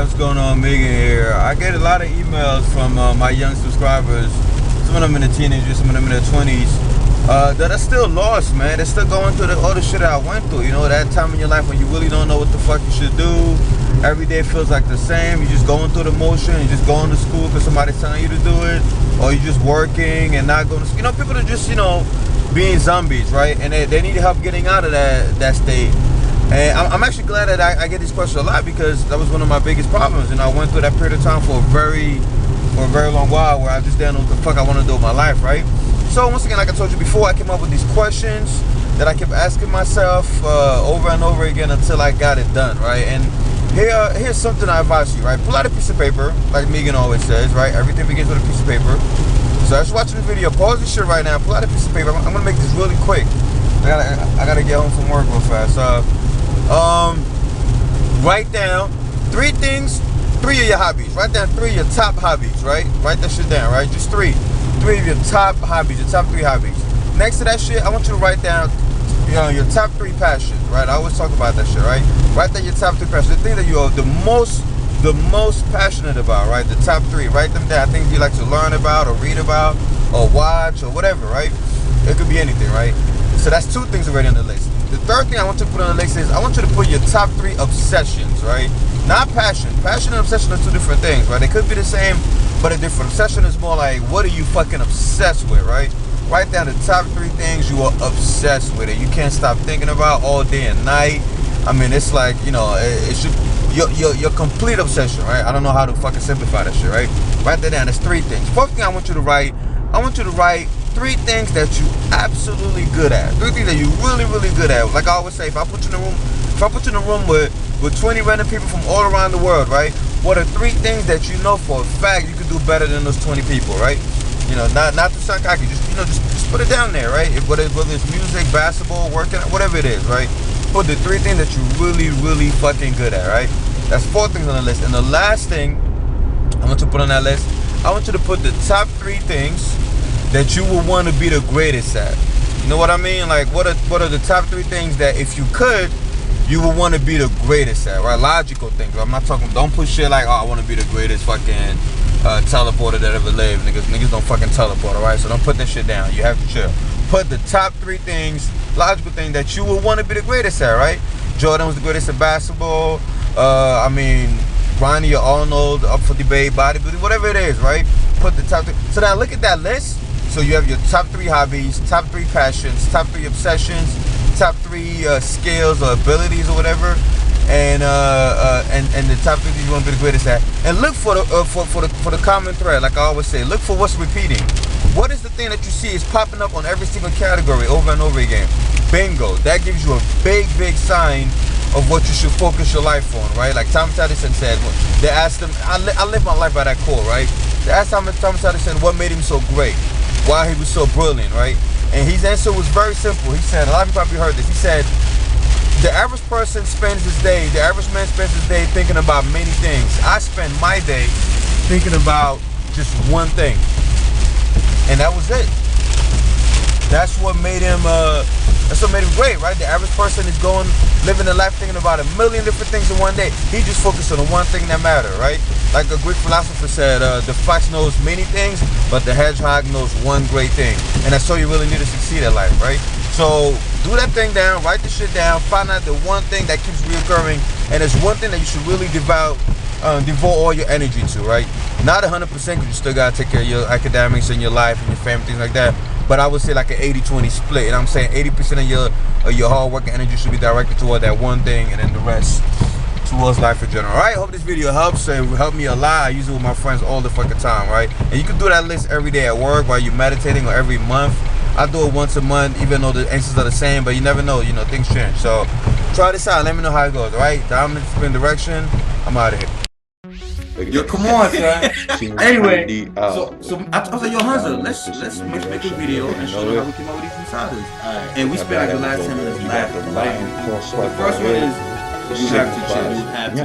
guys, what's going on? Megan here. I get a lot of emails from my young subscribers, some of them in the teenagers, some of them in their 20s, that are still lost, man. They're still going through all the shit that I went through. You know, that time in your life when you really don't know what the fuck you should do. Every day feels like the same. You're just going through the motion. You're just going to school because somebody's telling you to do it, or you're just working and not going to school. You know, people are just, you know, being zombies, right? And they need help getting out of that state. And I'm actually glad that I get these questions a lot, because that was one of my biggest problems. And I went through that period of time for a very long while, where I just didn't know what the fuck I want to do with my life, right? So once again, like I told you before, I came up with these questions that I kept asking myself over and over again until I got it done, right? And here's something I advise you, right? Pull out a piece of paper, like Megan always says, right? Everything begins with a piece of paper. So as you're watching this video, pause this shit right now, pull out a piece of paper. I'm gonna make this really quick. I gotta get home from work real fast. Write down three of your hobbies. Write down 3 of your top hobbies, right? Write that shit down, right? Just three of your top hobbies, your top 3 hobbies. Next to that shit, I want you to write down, you know, your top 3 passions, right? I always talk about that shit, right? Write down your top 3 passions, the thing that you are the most passionate about, right? The top 3, write them down. Things you like to learn about or read about or watch or whatever, right? It could be anything, right? So that's 2 things already on the list. The third thing I want you to put on the list is I want you to put your top 3 obsessions, right? Not passion. Passion and obsession are 2 different things, right? They could be the same, but a different. Obsession is more like, what are you fucking obsessed with, right? Write down the top 3 things you are obsessed with, and you can't stop thinking about all day and night. I mean, it's like, you know, it should your complete obsession, right? I don't know how to fucking simplify that shit, right? Write that down. There's 3 things. Fourth thing I want you to write 3 things that you absolutely good at. 3 things that you really good at. Like I always say, if I put you in a room with 20 random people from all around the world, right? What are 3 things that you know for a fact you could do better than those 20 people, right? You know, not to sound cocky, just put it down there, right? Whether it's music, basketball, working, whatever it is, right? Put the 3 things that you really fucking good at, right? That's 4 things on the list. And the last thing I want you to put on that list, I want you to put the top 3 things that you would want to be the greatest at. You know what I mean? Like, what are the top 3 things that if you could, you would want to be the greatest at, right? Logical things. I'm not talking, don't put shit like, oh, I want to be the greatest fucking teleporter that ever lived. Niggas don't fucking teleport, alright? So don't put that shit down. You have to chill. Put the top 3 things, logical things that you would want to be the greatest at, right? Jordan was the greatest at basketball. I mean, Ronnie or Arnold, up for debate, bodybuilding, whatever it is, right? Put the top 3. So now look at that list. So you have your top 3 hobbies, top 3 passions, top 3 obsessions, top 3 skills or abilities or whatever, and the top 3 things you want to be the greatest at. And look for the common thread. Like I always say, look for what's repeating. What is the thing that you see is popping up on every single category over and over again? Bingo. That gives you a big sign of what you should focus your life on, right? Like Thomas Edison said, they asked him, I live my life by that quote, right? They asked Thomas Edison what made him so great, why he was so brilliant, right? And his answer was very simple. He said, a lot of you probably heard this, he said, the average man spends his day thinking about many things. I spend my day thinking about just one thing. And that was it. That's what made him great, right? The average person is living a life thinking about a million different things in one day. He just focused on the one thing that mattered, right? Like a Greek philosopher said, the fox knows many things, but the hedgehog knows one great thing. And that's all you really need to succeed at life, right? So do that thing down, write the shit down, find out the one thing that keeps reoccurring, and it's one thing that you should really devote all your energy to, right? Not 100%, because you still gotta take care of your academics and your life and your family, things like that. But I would say like an 80-20 split. And I'm saying 80% of your hard work and energy should be directed toward that one thing, and then the rest towards life in general. Alright, hope this video helps. It will help me a lot. I use it with my friends all the fucking time, right? And you can do that list every day at work while you're meditating, or every month. I do it once a month, even though the answers are the same, but you never know, you know, things change. So try this out, let me know how it goes, alright? Dominant spin direction, I'm out of here. Yo, come on, son. Anyway, so I was like, yo, Hansa, let's make a video and show them how we came up with these insiders. And we spent like the last 10 minutes laughing. The first one is you have to chill.